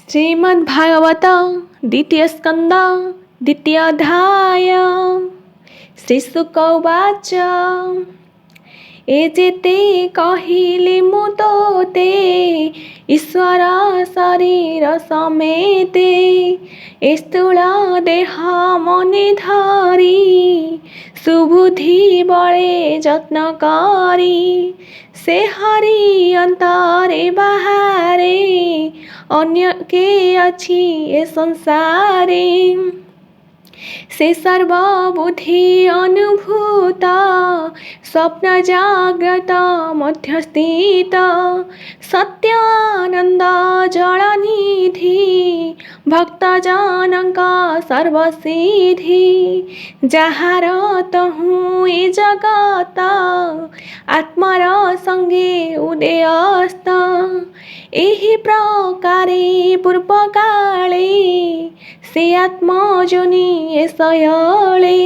श्रीमद्भागवत द्वितीय स्कंद द्वितीय अध्याय। श्रीशुक उवाच एजेते कहिले मु तोते ईश्वर शरीर समेते स्थूल देह मनि धरी सुबुद्धि बळे जत्न करी से हरि अंतरे बाहरे अन्य के अछि ए संसारे से सर्वबुद्धि अनुभूत स्वप्न जाग्रत मध्य स्थित सत्यानंद जलनिधि भक्त जनक सर्वसिद्धि जहार तहु ए जगत आत्मर संगे उदयस्त एहि प्रकारे पूर्व काले से आत्मजोनि सयले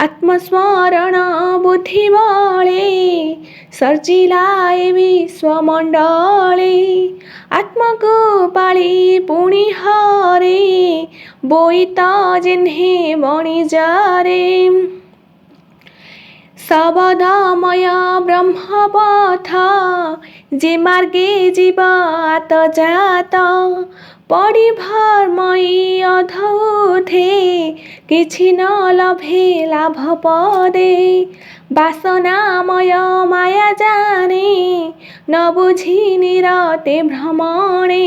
आत्मस्मरण बुद्धि बळे सर्जिलाए विश्वमंडले आत्मको पाळी पुनि हरे बोईत जिन्हे बणिजारे सबदमय ब्रह्मपथ जे मार्गे जीवात जात पड़ी भरमई अधौथे किछि न लभे लाभ पदे वासनामय माया जाने न बुझी निरते भ्रमणे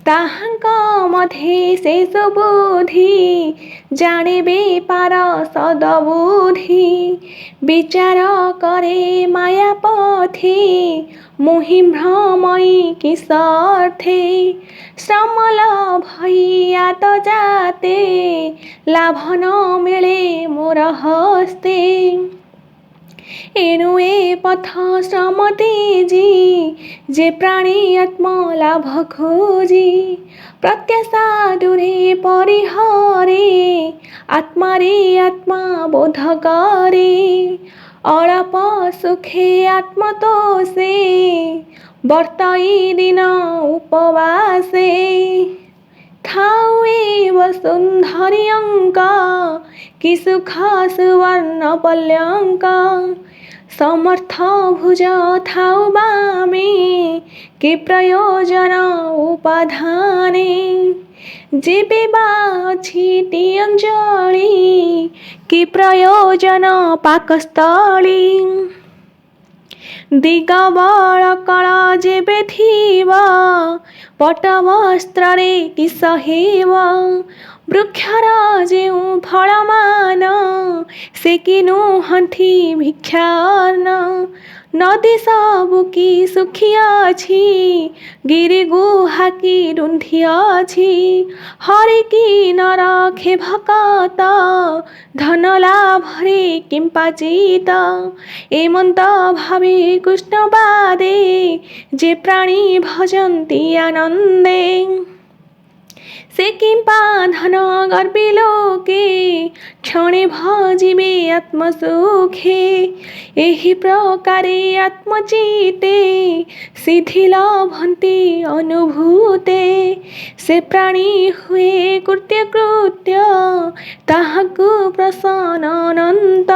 ताहांक मध्ये शेष बुद्धि जाने बेपार सदबुद्धि विचार करे माया पथे मोहि भ्रमई किसर्थे श्रमल भैयात जाते लाभ न मिले मोर हस्ते एणु ए पथ श्रम तेजी जे प्राणी आत्म लाभ खोजी प्रत्याशा दूरे परिहरे आत्मारे आत्मा बोध करे अळप सुखे आत्मतोषे वर्तई दिन उपवासे थाउ एव सुंदरी अंक कि सुख सुवर्ण पल्यंक समर्थ भुज थाउ बामे कि प्रयोजन उपाधाने जेबे बाछीटी अंजली कि प्रयोजन पाकस्थली दिगबळकळ जेबे थिव पटवस्त्रे कि सहेव वृक्षर जेउ फलमान से कि नुहंथि भिक्षार्न नदी सबु कि सुखी अछि गिरि गुहा कि रुंधी अछि हरि कि न रखे भकत धन लाभरे किं पाचित एमंत भावे कृष्ण बादे जे प्राणी भजन्ति आनंदे से किंपा धन गर्भी लोके क्षणे भजिबे आत्मसुखे एहि प्रकारे आत्मचिते सिद्धि लभन्ति अनुभूते से प्राणी हुए कृत्य कृत्य ताहाकु प्रसन्न अनंत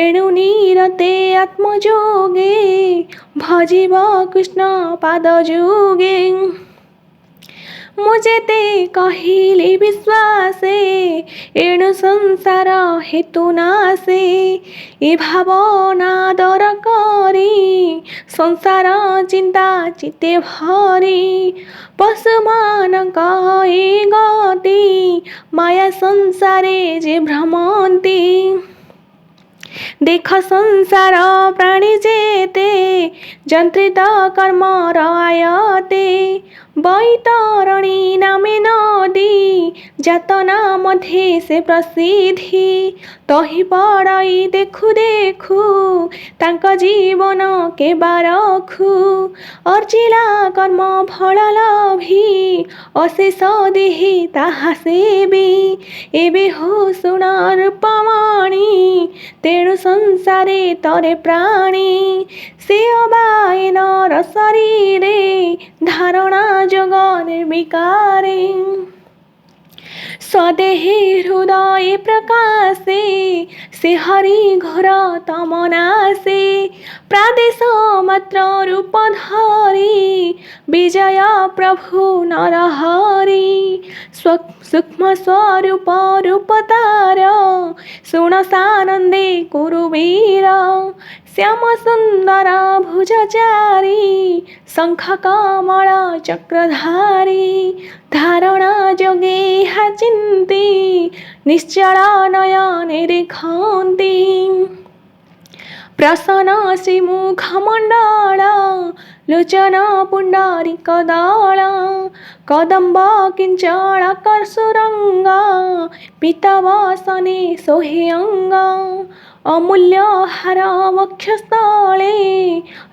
एणु निरते आत्मयोगे भजिब कृष्ण पादयुगे मुझेते कहिले विश्वासे एणु संसार हेतु नासे ए भावना दर करी संसार चिंता चिते भरी पशुमानक ए गति माया संसारे जे भ्रमन्ति देख संसार प्राणी जेते जंत्रित कर्म आयते बैतरणी नामे नदी जातना मध्ये से प्रसिद्धि तही पड़ई देखु देखु तांक जीवन केबा रखु अर्जिला कर्म फल लभी अशेष देहि ताहा सेबी एबे हो सुण रूपमणि तेणु संसारे तरे प्राणी से अबाए नर शरीरे धारणा जग निर्विकारे स्वदेहे हृदय प्रकाशे से हरि घोर तमनासे प्रादेश मात्र रूप धरी विजय प्रभु नरहरि सूक्ष्म स्वरूप रूप तार सुण सानंदे कुरुवीर श्याम सुंदर भुजचारी शंख कमल चक्रधारी धारणा जोगे हाचिंती निश्चल नयने देखंती प्रसन्न श्रीमुखमंडल लोचन पुंडरीक दल कदम्ब किंचल करसुरंग पीतवसने सोहे अंग अमूल्य हार वक्षस्थले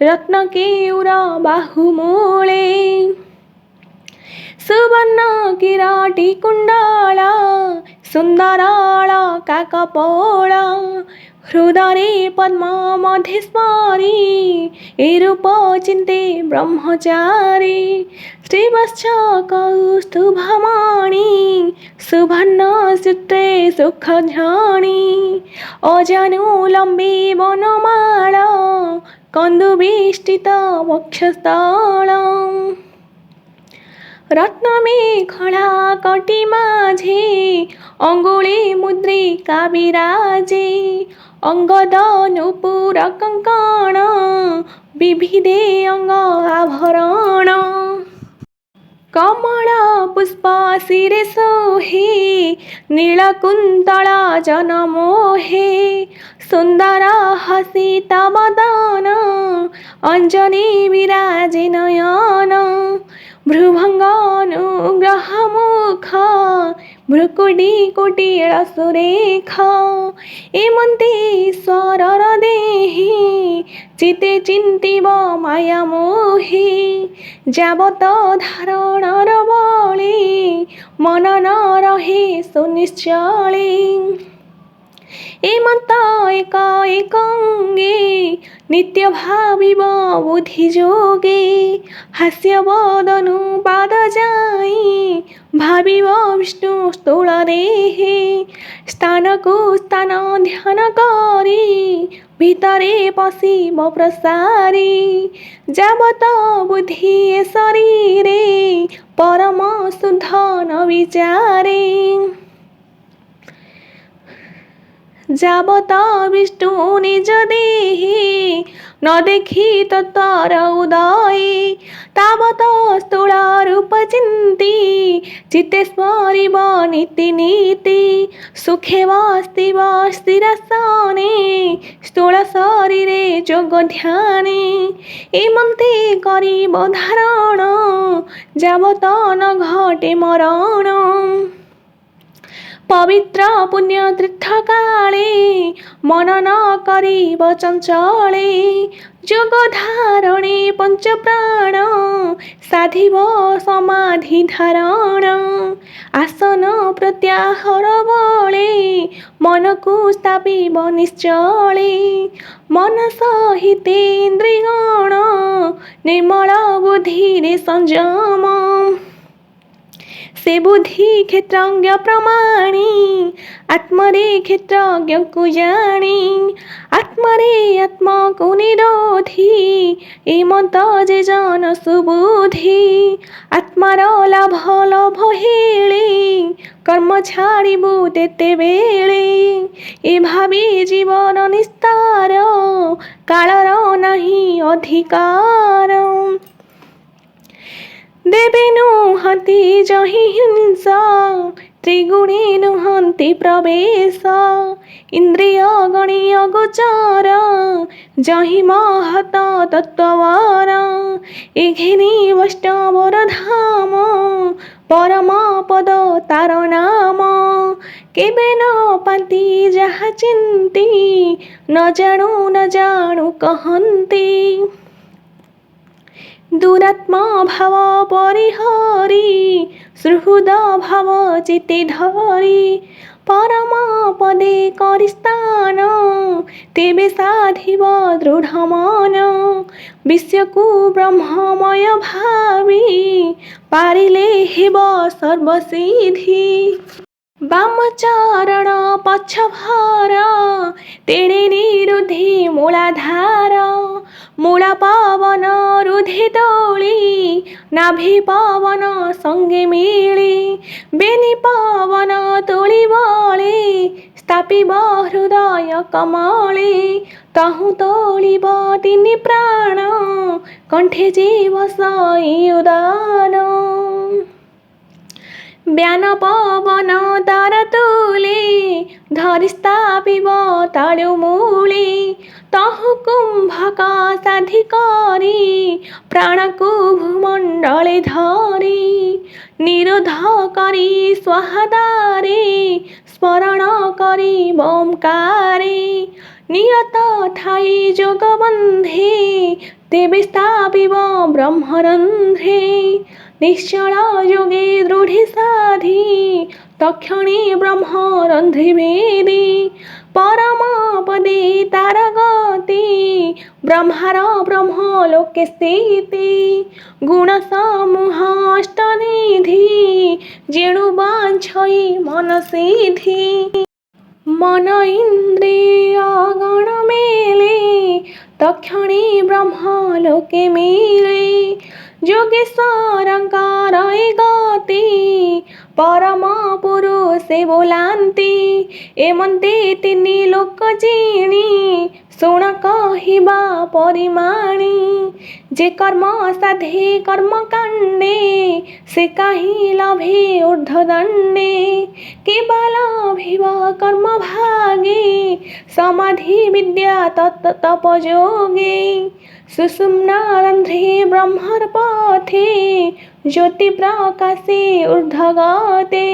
रत्नकेयूर बाहुमूले सुवर्ण किराटी कुंडल सुंदर काकपोल हृदय पद्म मधेश्वरी ए रूप चिंते ब्रह्मचारी श्रीवत्स कौस्तुभमणि सुभर्ण सूत्रे सुख झणी अजानुलंबी वनमाल कंदुबिष्टित वक्षस्थल रत्नमेखला कटी माझे अंगुली मुद्रिका विराजे अंगद नूपुर कंकण विविधे अंग आभरण कमल पुष्प शिरे सोहे नीलकुंतल जनमोहे सुंदर हसित बदन अंजनी विराजे नयन भ्रुभंगानुग्रह मुख भ्रुकुटी कुटील सुरेख एमंती स्वरर देहि चिते चिंतिब माया मोहि जाबत धारणर बळी मन न रहे सुनिश्चली एमंत एक एकंगे नित्य भाविब बुद्धि जोगे हास्य बदनु पाद जाई भाविब विष्णु स्थूल देहे स्थान को स्थान ध्यान करी भितरे पशिब प्रसारी जाबत बुद्धि शरीरे परम शुद्ध न विचारे जाबत विष्णु निज देहि न देखी तत्तर उदय ताबत स्थूल रूप चिंती चित्ते स्मरिब नीति नीति सुखे वास्तिब स्थिरासने स्थूल शरीरे जोग ध्याने एमंते करिब धारण जाबत न घटे मरण पवित्र पुण्य तीर्थ काले मन न करिब चंचले जोग धारणे पंच प्राण साधिब समाधि धारण आसन प्रत्याहार बळे मन को स्थापिब निश्चले मन सहिते इंद्रियगण निर्मल बुद्धि संयम से बुद्धि क्षेत्रज्ञ प्रमाणी आत्मरे क्षेत्रज्ञ को जानी आत्मरे आत्मा को निरोधी एमंत जे जन सुबुद्धि आत्मार लाभ लाभ हेले कर्म छाड़िबु तेते बेले ए भावी जीवन निस्तार कालर नहीं अधिकार देवे नुहति जहि हिंसा त्रिगुणी नुहंति प्रवेश इंद्रिय गणीय गोचर जहि महत तत्ववर एघिनी वैष्णवर धाम परम पद तार नाम କେବେ ନ ପାନ୍ତି ଯାହା ଚିନ୍ତି ନ ଜାଣୁ କହନ୍ତି। ଦୁରାତ୍ମା ଭାବ ପରିହରି ସୁହୃଦ ଭାବ ଚିତେ ଧରି ପରମ ପଦେ କରି ସ୍ଥାନ ତେବେ ସାଧିବ ଦୃଢ଼ ମନ। ବିଶ୍ୱକୁ ବ୍ରହ୍ମମୟ ଭାବି ପାରିଲେ ହେବ ସର୍ବସିଦ୍ଧି। ବାମଚରଣ ପଛ ଭର ତେଣେ ନିରୁଦ୍ଧି ମୂଳାଧାର। ମୂଳ ପବନ ରୁଧେ ଦୋଳି ନାଭି ପବନ ସଙ୍ଗେ ମିଳି। ବେନି ପବନ ତୋଳି ବଳେ ସ୍ଥାପିବ ହୃଦୟ କମଳେ। ତହୁଁ ତୋଳିବ ତିନି ପ୍ରାଣ କଣ୍ଠେ ଯିବ ସଇ ଉଦାନ। ବ୍ୟାନ ପବନ ତାର ତୁଲେ ଧରି ସ୍ଥାପିବ ତାଳୁ ମୂଳେ। ତହୁଁ କୁମ୍ଭକ ସାଧି କରି ପ୍ରାଣକୁ ଭୂମଣ୍ଡଳେ ଧରି। ନିରୋଧ କରି ସ୍ୱାହାଦାରେ ସ୍ମରଣ କରି ଓଁକାରେ। ନିୟତ ଥାଇ ଯୋଗ ବନ୍ଧେ ତେବେ ସ୍ଥାପିବ ବ୍ରହ୍ମରନ୍ଧ୍ରେ। ନିଶ୍ଚଳ ଯୋଗେ ଦୃଢ଼ି ସାଧି ତକ୍ଷଣେ ବ୍ରହ୍ମରନ୍ଧ୍ରେ ଭେଦି। ପରମ ପଦେ ତାର ଗତି ବ୍ରହ୍ମାର ବ୍ରହ୍ମ ଲୋକେ ସ୍ଥିତି। ଗୁଣ ସମୂହ ଅଷ୍ଟନିଧି ଯେଣୁ ବାଞ୍ଛଇ ମନ ସିଦ୍ଧି। ମନ ଇନ୍ଦ୍ରିୟ ଗଣ ମେଲେ ତକ୍ଷଣେ ବ୍ରହ୍ମ ଲୋକେ ମିଳେ। ଯୋଗେଶ୍ୱରଙ୍କର ଏ ଗତି ପରମ ପୁରୁଷେ ବୋଲାନ୍ତି। ଏମନ୍ତେ ତିନି ଲୋକ ଜିଣି ଶୁଣ କହିବା ପରିମାଣି। ଯେ କର୍ମ ସାଧେ କର୍ମ କାଣ୍ଡେ ସେ କାହିଁ ଲଭେ ଊର୍ଦ୍ଧ୍ୱ ଦଣ୍ଡେ। କେବା ଲଭିବ କର୍ମ ଭାଗେ ସମାଧି ବିଦ୍ୟା ତପ ଯୋଗେ। ସୁଷୁମ୍ନା ରନ୍ଧ୍ରେ ବ୍ରହ୍ମର ପଥେ ଜ୍ୟୋତି ପ୍ରକାଶେ ଊର୍ଦ୍ଧ୍ୱ ଗତେ।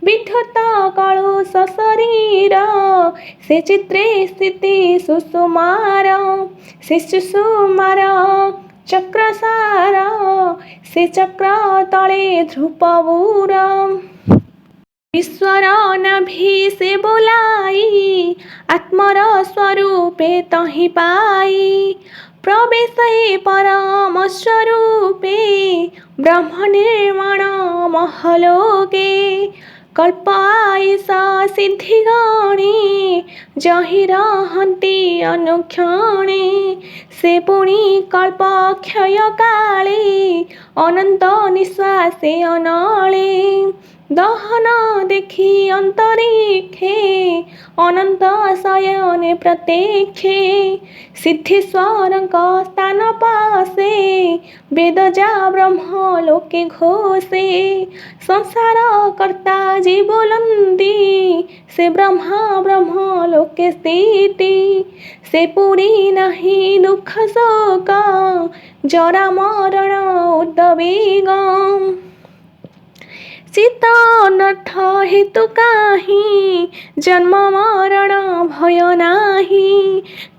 ବିଦ୍ୟୁତ କଳୁଷ ଶରୀର ସେ ଚିତ୍ରେ ସ୍ଥିତି ସୁଷୁମାର। ସେ ସୁଷୁମାର ଚକ୍ରସାର ସେ ଚକ୍ର ତଳେ ଧ୍ରୁପବୁର। ବିଶ୍ୱର ନାଭି ସେ ବୋଲାଇ ଆତ୍ମର ସ୍ୱରୂପେ ତହିଁ ପାଇ। ପ୍ରବେଶେ ପରମ ସ୍ୱରୂପେ ବ୍ରହ୍ମ ନିର୍ମାଣ ମହଲୋକେ। କଳ୍ପ ଆୟୁଷ ସିଦ୍ଧି ଗଣି ଯହିଁ ରହନ୍ତି ଅନୁକ୍ଷଣେ। ସେ ପୁଣି କଳ୍ପ କ୍ଷୟ କାଳେ ଅନନ୍ତ ନିଶ୍ୱାସେ ଅନଳେ। ଦହନ ଦେଖି ଅନ୍ତରିକ୍ଷେ ଅନନ୍ତ ଶୟନେ ପ୍ରତ୍ୟକ୍ଷେ। ସିଦ୍ଧେଶ୍ୱରଙ୍କ ସ୍ଥାନ ପାଶେ ବେଦ ଯା ବ୍ରହ୍ମ ଲୋକେ ଘୋଷେ। ସଂସାର କର୍ତ୍ତା ଯେ ବୋଲନ୍ତି ସେ ବ୍ରହ୍ମା ବ୍ରହ୍ମ ଲୋକେ ସ୍ଥିତି। ସେ ପୁରୀ ନାହିଁ ଦୁଃଖ ଶୋକ ଜରା ମରଣ ଉଦ୍ବେଗ। ଚିତ୍ତ ଅନର୍ଥ ହେତୁ କାହିଁ ଜନ୍ମ ମରଣ ଭୟ ନାହିଁ।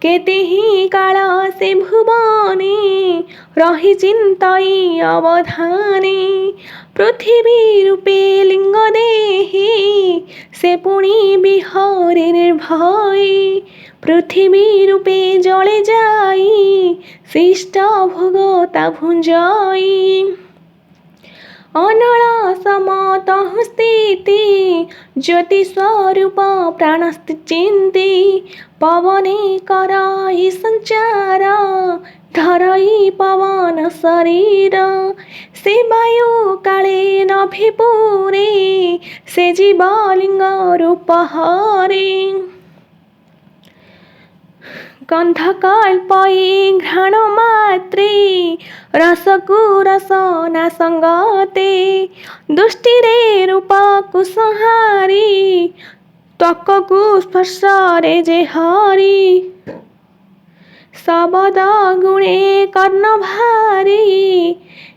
କେତେହି କାଳ ସେ ଭୁବନେ ରହି ଚିନ୍ତଇ ଅବଧାନେ। ପୃଥିବୀ ରୂପେ ଲିଙ୍ଗ ଦେହି ସେ ପୁଣି ବିହରେ ନିର୍ଭୟୀ। ପୃଥିବୀ ରୂପେ ଜଳେ ଯାଇ ଶିଷ୍ଟ ଭୋଗ ତା ଭୁଞ୍ଜଇ। ଅନଳ ସମ ତହୁଁ ସ୍ଥିତି ଜ୍ୟୋତି ସ୍ୱରୂପ ପ୍ରାଣ ଚିନ୍ତି। ପବନେ କରଇ ସଞ୍ଚାର ଧରଇ ପବନ ଶରୀର। ସେ ବାୟୁ କାଳେ ନଭେ ପୁରେ ସେ ଜୀବ ଲିଙ୍ଗ ରୂପ ହରେ। ଗନ୍ଧ କଳ୍ପଇ ଘ୍ରାଣ ମାତ୍ରେ ରସକୁ ରସନା ସଙ୍ଗତେ। ଦୃଷ୍ଟିରେ ରୂପକୁ ସଂହାରି ତ୍ୱକକୁ ସ୍ପର୍ଶରେ ଯେ ହରି। ଶବଦ ଗୁଣେ କର୍ଣ୍ଣ ଭାରି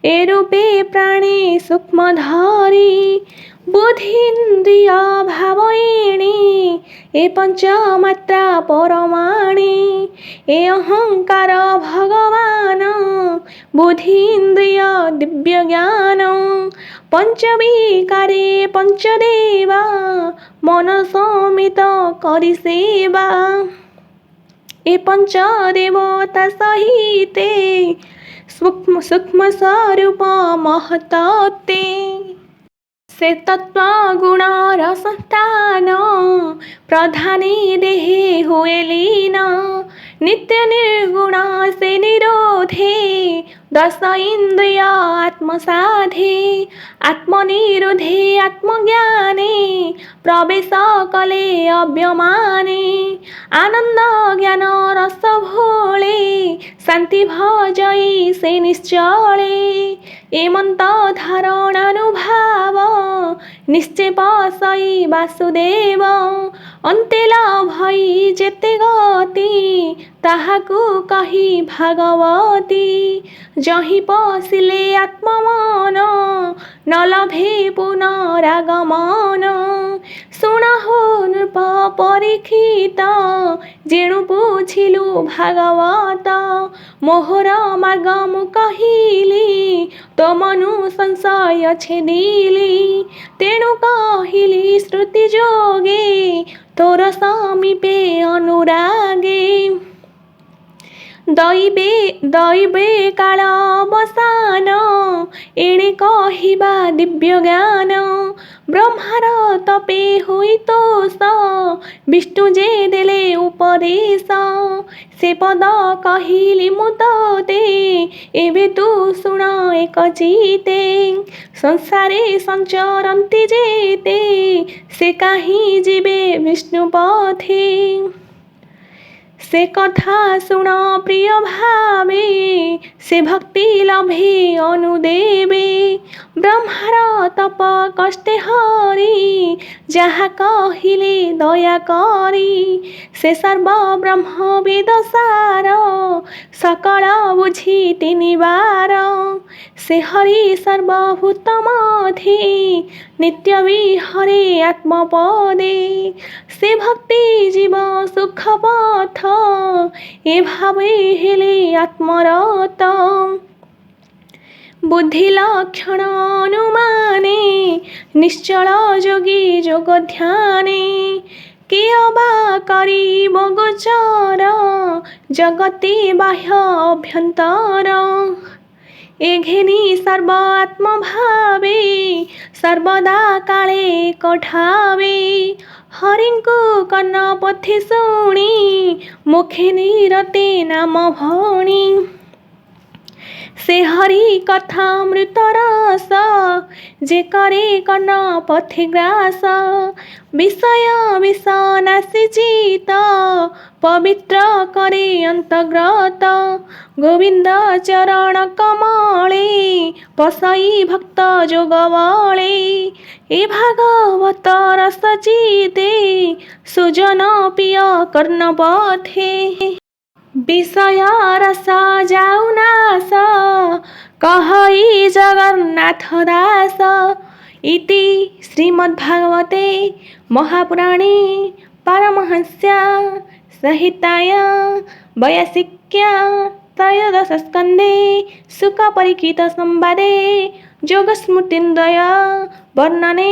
ଏ ରୂପେ ପ୍ରାଣୀ ସୂକ୍ଷ୍ମ ଧରି। बुद्धीन्द्रिय भावयिणी ए पंचमात्रा परमाणी ए अहंकार भगवान बुद्धीन्द्रिय दिव्य ज्ञान पंचविकारे पंचदेवा मन समित करि सेवा ए पंचदेवता सहिते सूक्ष्म सूक्ष्म स्वरूप महत्ते से तत्व गुणर संस्थान प्रधानी देहे हुए लीन नित्य निर्गुण से निरोधे दश इंद्रिय आत्मसाधे आत्मनिरोधे आत्मज्ञाने प्रवेश कले अव्यमाने आनंद ज्ञान रस भोले शांति भजई से निश्चले एमंत धारण अनुभाव निश्चय पसई वासुदेव अंतेला भई जेते गति ताहाकु कही भागवती जहि पसिले आत्ममन न लभे पुनरागमन शुण हो नृप परीक्षित जेणु बुझिलु भागवत मोहर मार्ग मु कहिली तो मनु संशय छेदिली तेणु कहिली श्रुति जोगे तोर समीपे अनुरागे दैवे काल अवसान एणे कहिबा दिव्य ज्ञान ब्रह्मार तपे होई तोष विष्णु जे देले उपदेश से पद कहिली मु तोते एबे तू शुण एक चिते संसारे संचरन्ति जेते से काहि जीवे विष्णु पथे से कथा शुण प्रिय भावे से भक्ति लभे अनुदेवे ब्रह्मार तप कष्टे हरि जहा कहिले दया करी से सर्व ब्रह्म वेद सार सकल बुझी तिनि बार से हरि सर्वभूत मधे नित्य विहरे आत्मपदे से भक्ति जीव सुख पथ ए भावे हेले आत्मरत बुद्धि लक्षण अनुमाने निश्चल जोगी जोग ध्याने के अबा करिब गोचर जगते बाह्य अभ्यंतर एघेनी सर्व आत्मभावे सर्वदा काले कठावे हरिଙ୍କୁ कर्ण पथि शुणी मुखे निरते नाम भणी से हरि कथामृत रस जे करे कर्ण पथि ग्रास विषय विषनाशी चित पवित्र करे अंतग्रत गोविंद चरण कमले पसई भक्त जोग बले ए भागवत रस चिते सुजन पिय कर्ण पथे विषय रस जाऊ नास कहई जगन्नाथ दास इति श्रीमद्भागवते महापुराणे पारमहंस्या संहिताया 82 त्रयोदशस्कन्धे शुकपरीक्षित संवादे योगस्मृतिन्द्वय वर्णने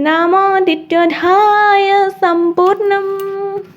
नाम 2य अध्याय सम्पूर्णम्।